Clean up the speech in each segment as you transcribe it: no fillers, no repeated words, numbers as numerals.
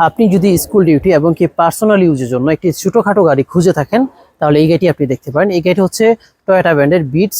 আপনি যদি school duty এবং কি পার্সোনাল ইউজের জন্য একটি ছোটখাটো গাড়ি খুঁজে থাকেন তাহলে এই গাড়িটি আপনি দেখতে পারেন। এই গাড়িটি হচ্ছে টয়োটা ব্র্যান্ডের বিটস,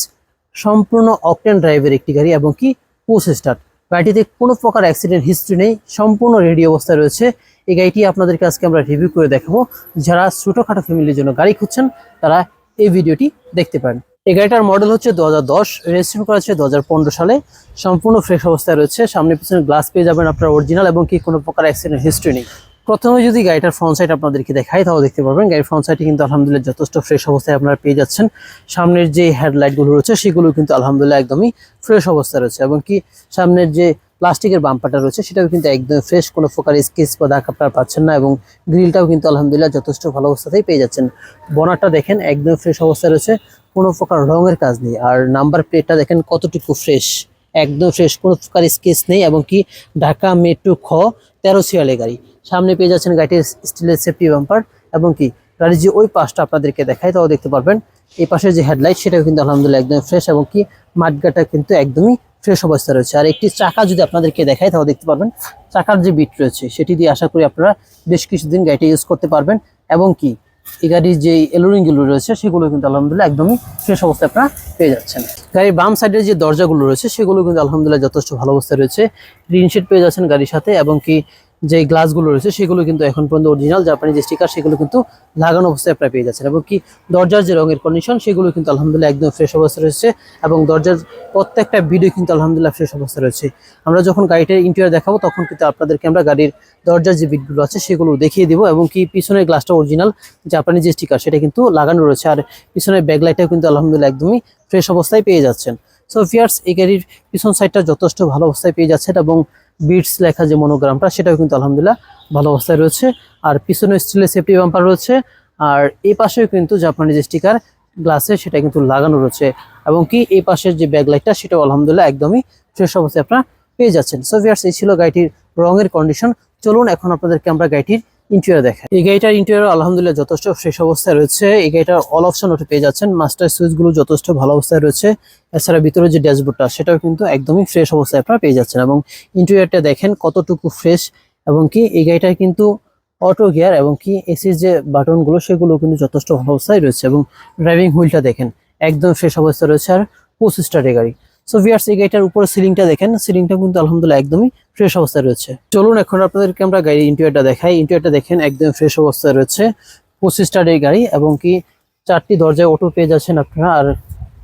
সম্পূর্ণ অকটেন ড্রাইভের একটি গাড়ি এবং কি পুশ স্টার্ট। গাড়িটিতে কোনো প্রকার অ্যাক্সিডেন্ট হিস্ট্রি নেই, সম্পূর্ণ রেডি অবস্থায় রয়েছে। এই গাড়িটি আপনাদেরকে আজকে আমরা রিভিউ করে দেখাবো। যারা ছোটখাটো ফ্যামিলির জন্য গাড়ি খুঁজছেন তারা এই ভিডিওটি দেখতে পারেন। এই গাড়িটার মডেল হচ্ছে 2010, রেজিস্ট্রেশন করা হচ্ছে 2015 সালে। সম্পূর্ণ ফ্রেশ অবস্থায় রয়েছে। সামনে পিছনে গ্লাস পেয়ে যাবেন আপনার অরিজিনাল এবং কি কোনো প্রকার অ্যাক্সিডেন্ট হিস্ট্রি নেই। প্রথমে যদি গাড়িটার ফ্রন্ট সাইড আপনাদেরকে দেখাই তাহলে দেখতে পারবেন গাড়ির ফ্রন্ট সাইডে কিন্তু আলহামদুলিল্লাহ যথেষ্ট ফ্রেশ অবস্থায় আপনারা পেয়ে যাচ্ছেন। সামনের যে হেডলাইটগুলো রয়েছে সেগুলো কিন্তু আলহামদুলিল্লাহ একদমই ফ্রেশ অবস্থায় রয়েছে এবং কি সামনের যে প্লাস্টিকের বাম্পারটা রয়েছে সেটাও কিন্তু একদম ফ্রেশ, কোনো প্রকার স্কেচ বা দাগ আপনারা পাচ্ছেন না এবং গ্রিলটাও কিন্তু আলহামদুলিল্লাহ যথেষ্ট ভালো অবস্থাতেই পেয়ে যাচ্ছেন। বনারটা দেখেন একদম ফ্রেশ অবস্থায় রয়েছে, কোনো প্রকার রঙের কাজ নেই। আর নাম্বার প্লেটটা দেখেন কতটুকু ফ্রেশ, একদম ফ্রেশ, কোনো প্রকার স্কেচ নেই এবং কি ঢাকা মেট্রো খ 13 সিরিয়ালের গাড়ি। সামনে পেয়ে যাচ্ছেন গাড়িটির স্টিলের সেফটি বাম্পার এবং কি গাড়ির যে ওই পাশটা আপনাদেরকে দেখায় তাও দেখতে পারবেন। এই পাশের যে হেডলাইট সেটাও কিন্তু আলহামদুলিল্লাহ একদম ফ্রেশ এবং কি মাঠগাটা কিন্তু একদমই ফ্রেশ অবস্থা রয়েছে। আর একটি চাকা যদি আপনাদেরকে দেখায় তাও দেখতে পারবেন চাকার যে বিট রয়েছে সেটি দিয়ে আশা করি আপনারা বেশ কিছুদিন গাড়িটা ইউজ করতে পারবেন এবং কি এই গাড়ির যে এলোরিংগুলো রয়েছে সেগুলো কিন্তু আলহামদুলিল্লাহ একদমই ফ্রেশ অবস্থায় আপনারা পেয়ে যাচ্ছেন। গাড়ির বাম সাইডের যে দরজাগুলো রয়েছে সেগুলো কিন্তু আলহামদুলিল্লাহ যথেষ্ট ভালো অবস্থায় রয়েছে। রিনশেড পেয়ে যাচ্ছেন গাড়ির সাথে এবং কি যে গ্লাসগুলো রয়েছে সেগুলো কিন্তু এখন পর্যন্ত অরিজিনাল জাপানি যে স্টিকার সেগুলো কিন্তু লাগানো অবস্থায় আপনারা পেয়ে যাচ্ছেন এবং কি দরজার যে রঙের কন্ডিশন সেগুলো কিন্তু আলহামদুলিল্লাহ একদম ফ্রেশ অবস্থায় রয়েছে এবং দরজার প্রত্যেকটা ভিডিও কিন্তু আলহামদুলিল্লাহ ফ্রেশ অবস্থায় রয়েছে। আমরা যখন গাড়িটার ইন্টেরিয়র দেখাবো তখন কিন্তু আপনাদেরকে আমরা গাড়ির দরজার যে বিটগুলো আছে সেগুলো দেখিয়ে দিব এবং কি পিছনের গ্লাসটা অরিজিনাল জাপানি যে স্টিকার সেটা কিন্তু লাগানো রয়েছে। আর পিছনের ব্যাকলাইটটাও কিন্তু আলহামদুলিল্লাহ একদমই ফ্রেশ অবস্থায় পেয়ে যাচ্ছেন। সো ভিউয়ার্স, এই গাড়ির পিছন সাইডটা যথেষ্ট ভালো অবস্থায় পেয়ে যাচ্ছেন এবং বিটস লেখা যে মনোগ্রামটা সেটাও কিন্তু আলহামদুলিল্লাহ ভালো অবস্থায় রয়েছে। আর পিছনে স্টিলের সেফটি বাম্পার রয়েছে আর এই পাশেও কিন্তু জাপানি যে স্টিকার গ্লাসে সেটা কিন্তু লাগানো রয়েছে এবং কি এই পাশের যে ব্যাকলাইটটা সেটাও আলহামদুলিল্লাহ একদমই ফ্রেশ অবস্থায় আপনারা পেয়ে যাচ্ছেন। সো ভিউয়ার্স, এই ছিল গাড়িটির রঙের কন্ডিশন। চলুন এখন আপনাদেরকে আমরা গাড়িটির ইন্টেরিয়র দেখাই। এই গাড়িটার ইন্টেরিয়র আলহামদুলিল্লাহ যথেষ্ট ফ্রেশ অবস্থায় রয়েছে। এই গাড়িটার অল অপশন ওটা পেয়ে যাচ্ছেন, মাস্টার সুইচগুলো যথেষ্ট ভালো অবস্থায় রয়েছে। এছাড়া ভিতরে যে ড্যাশবোর্ডটা সেটাও কিন্তু একদমই ফ্রেশ অবস্থায় আপনারা পেয়ে যাচ্ছেন এবং ইন্টেরিয়রটা দেখেন কতটুকু ফ্রেশ এবং কি এই গাড়িটার কিন্তু অটো গিয়ার এবং কি এসির যে বাটনগুলো সেগুলো কিন্তু যথেষ্ট ভালো অবস্থায় রয়েছে এবং ড্রাইভিং হুইলটা দেখেন একদম ফ্রেশ অবস্থায় রয়েছে আর পুশ স্টার্টের গাড়ি। সো ভিউয়ার্স, এই গাড়িটার উপরে সিলিংটা দেখেন, সিলিংটা কিন্তু আলহামদুলিল্লাহ একদমই ফ্রেশ অবস্থায় রয়েছে। চলুন এখন আপনাদেরকে আমরা গাড়ির ইন্টেরিয়রটা দেখাই। ইন্টেরিয়রটা দেখেন একদম ফ্রেশ অবস্থায় রয়েছে, 25 স্টারের গাড়ি এবং কি 4টি দরজায় অটো পেয়ে যাচ্ছেন আপনারা। আর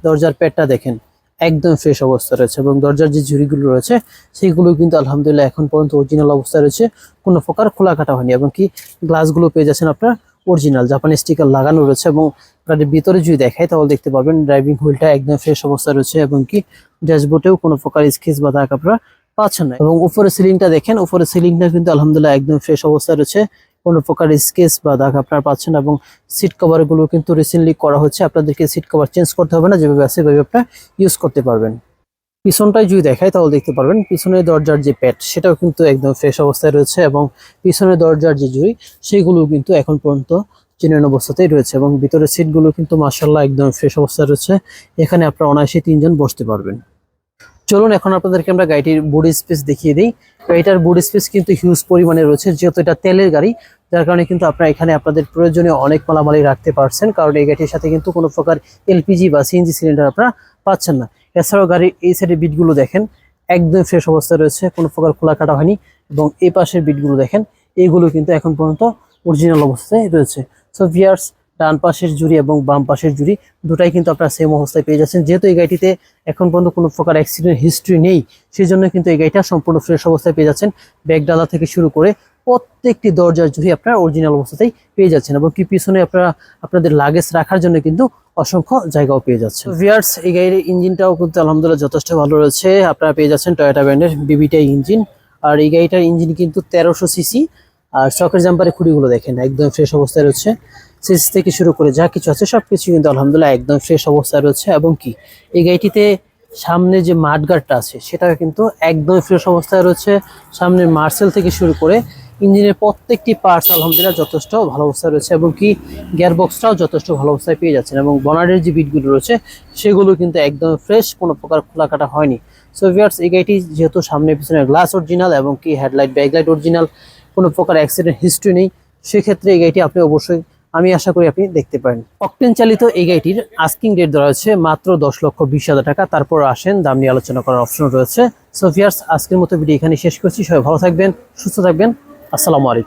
দরজার প্যাডটা দেখেন একদম ফ্রেশ অবস্থা রয়েছে এবং দরজার যে ঝুড়িগুলো রয়েছে সেইগুলো কিন্তু আলহামদুলিল্লাহ এখন পর্যন্ত অরিজিনাল অবস্থায় রয়েছে, কোনো প্রকার খোলা কাটা হয়নি এবং কি গ্লাসগুলো পেয়ে যাচ্ছেন আপনারা অরিজিনাল জাপানি স্টিকার লাগানো রয়েছে এবং গাড়ির ভিতরে যদি দেখায় তাহলে দেখতে পারবেন ড্রাইভিং হুইলটা একদম ফ্রেশ অবস্থা রয়েছে এবং কি ড্যাশবোর্ডেও কোনো প্রকার স্কেচ বা দাগ আপনারা পাচ্ছেন না। এবং উপরে সিলিংটা দেখেন, উপরে সিলিংটা কিন্তু আলহামদুলিল্লাহ একদম ফ্রেশ অবস্থায় রয়েছে, কোনো প্রকার স্কেচ বা দাগ আপনারা পাচ্ছেন এবং সিট কভার গুলো কিন্তু রিসেন্টলি করা হচ্ছে। আপনাদেরকে সিট কভার চেঞ্জ করতে হবে না, যেভাবে আছে সেভাবে আপনারা ইউজ করতে পারবেন। পিছনটাই যদি দেখায় তাহলে দেখতে পারবেন পিছনের দরজার যে প্যাড সেটাও কিন্তু একদম ফ্রেশ অবস্থায় রয়েছে এবং পিছনের দরজার যে জুড়ি সেগুলো কিন্তু এখন পর্যন্ত জেনুইন অবস্থাতেই রয়েছে এবং ভিতরের সিটগুলো কিন্তু মাশাআল্লাহ একদম ফ্রেশ অবস্থায় রয়েছে। এখানে আপনারা অনায়াসে 3 জন বসতে পারবেন। চলুন এখন আপনাদেরকে আমরা গাড়িটির বডি স্পেস দেখিয়ে দিই। গাড়িটার বডি স্পেস কিন্তু হিউজ পরিমাণে রয়েছে, যেহেতু এটা তেলের গাড়ি যার কারণে কিন্তু আপনারা এখানে আপনাদের প্রয়োজনীয় অনেক মালামালি রাখতে পারছেন, কারণ এই গাড়িটির সাথে কিন্তু কোনো প্রকার এলপিজি বা সিএনজি সিলিন্ডার আপনারা পাচ্ছেন না। এছাড়াও গাড়ির এই সাইডের বিটগুলো দেখেন একদম ফ্রেশ অবস্থায় রয়েছে, কোনো প্রকার খোলা কাটা হয়নি এবং এই পাশের বিটগুলো দেখেন এইগুলো কিন্তু এখন পর্যন্ত অরিজিনাল অবস্থায় রয়েছে। সো ভিউয়ার্স, ডান পাশের জুড়ি এবং বাম পাশের জুড়ি দুটাই কিন্তু আপনারা সেম অবস্থায় পেয়ে যাচ্ছেন। যেহেতু এই গাড়িটিতে এখন পর্যন্ত কোনো প্রকার অ্যাক্সিডেন্ট হিস্ট্রি নেই সেই জন্য কিন্তু এই গাড়িটা সম্পূর্ণ ফ্রেশ অবস্থায় পেয়ে যাচ্ছেন। ব্যাক ডালা থেকে শুরু করে প্রত্যেকটি দরজার জুড়ি আপনারা অরিজিনাল অবস্থাতেই পেয়ে যাচ্ছেন এবং কি পিছনে আপনারা আপনাদের লাগেজ রাখার জন্য কিন্তু অসংখ্য জায়গাও পেয়ে যাচ্ছেন। ভিউয়ার্স, এই গাড়ির ইঞ্জিনটাও কিন্তু আলহামদুলিল্লাহ যথেষ্ট ভালো রয়েছে। আপনারা পেয়ে যাচ্ছেন টয়োটা ব্র্যান্ডের বিবিটাই ইঞ্জিন। আর এই গাড়িটার ইঞ্জিন কিন্তু 1300 সিসি। আর শকের জাম্পারের খুঁড়িগুলো দেখেন একদম ফ্রেশ অবস্থায় রয়েছে, সিসি থেকে শুরু করে যা কিছু আছে সবকিছু কিন্তু আলহামদুলিল্লাহ একদম ফ্রেশ অবস্থায় রয়েছে এবং কি এই গাড়িটিতে সামনে যে মাঠগার্ডটা আছে সেটা কিন্তু একদম ফ্রেশ অবস্থায় রয়েছে। সামনের মার্সেল থেকে শুরু করে ইঞ্জিনের প্রত্যেকটি পার্টস আলহামদুলিল্লাহ যথেষ্ট ভালো অবস্থায় রয়েছে এবং কি গিয়ারবক্সটাও যথেষ্ট ভালো অবস্থায় পেয়ে যাচ্ছেন এবং বনারের যে বিটগুলো রয়েছে সেগুলো কিন্তু একদম ফ্রেশ, কোনো প্রকার খোলা কাটা হয়নি। সো ভিউয়ার্স, এই গাড়িটি যেহেতু সামনে পিছনে গ্লাস অরিজিনাল এবং কি হেডলাইট ব্যাকলাইট অরিজিনাল কোনো প্রকার অ্যাক্সিডেন্ট হিস্ট্রি নেই, সেক্ষেত্রে এই গাড়িটি আপনি অবশ্যই, আমি আশা করি আপনি দেখতে পারেন। অকটেন চালিত এই গাড়িটির আস্কিং রেট ধরা হচ্ছে মাত্র 10,20,000 টাকা। তারপর আসেন, দাম নিয়ে আলোচনা করার অপশন রয়েছে। সো ভিউয়ার্স, আজকের মতো ভিডিও এখানে শেষ করছি। সবাই ভালো থাকবেন, সুস্থ থাকবেন। আসসালামু আলাইকুম।